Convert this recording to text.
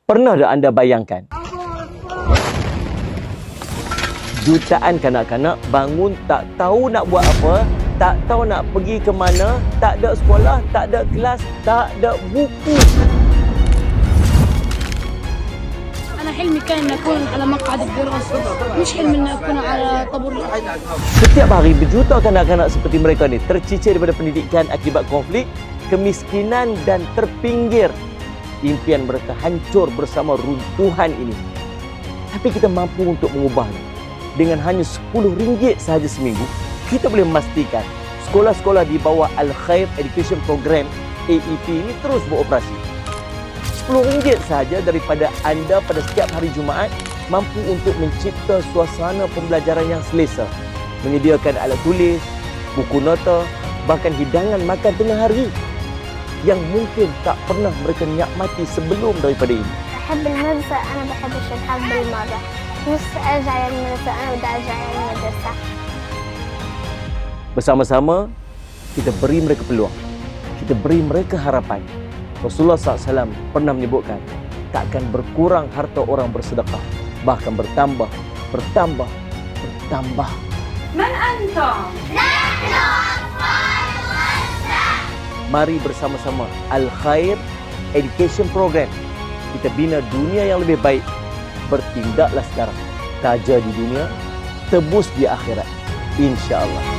Pernah tak anda bayangkan? Jutaan kanak-kanak bangun tak tahu nak buat apa, tak tahu nak pergi ke mana, tak ada sekolah, tak ada kelas, tak ada buku. أنا حلمي كان إن أكون على مقعد الدراسة، مش حلم إن أكون على طابور. Setiap hari berjuta kanak-kanak seperti mereka ni tercicir daripada pendidikan akibat konflik, kemiskinan dan terpinggir. Impian mereka hancur bersama runtuhan ini. Tapi kita mampu untuk mengubahnya. Dengan hanya RM10 sahaja seminggu, kita boleh memastikan sekolah-sekolah di bawah Al-Khair Education Program AEP ini terus beroperasi. RM10 sahaja daripada anda pada setiap hari Jumaat mampu untuk mencipta suasana pembelajaran yang selesa, menyediakan alat tulis, buku nota, bahkan hidangan makan tengah hari yang mungkin tak pernah mereka nikmati sebelum daripada ini. أحب المدرسة. أنا بحبش الحظ بالمرة. نفسي أرجع للمدرسة. أنا بدي أرجع للمدرسة. Bersama-sama, kita beri mereka peluang. Kita beri mereka harapan. Rasulullah SAW pernah menyebutkan, takkan berkurang harta orang bersedekah. Bahkan bertambah, bertambah, bertambah. من أنتم؟ Mari bersama-sama Al-Khair Education Program. Kita bina dunia yang lebih baik. Bertindaklah sekarang. Taja di dunia, tebus di akhirat. InsyaAllah.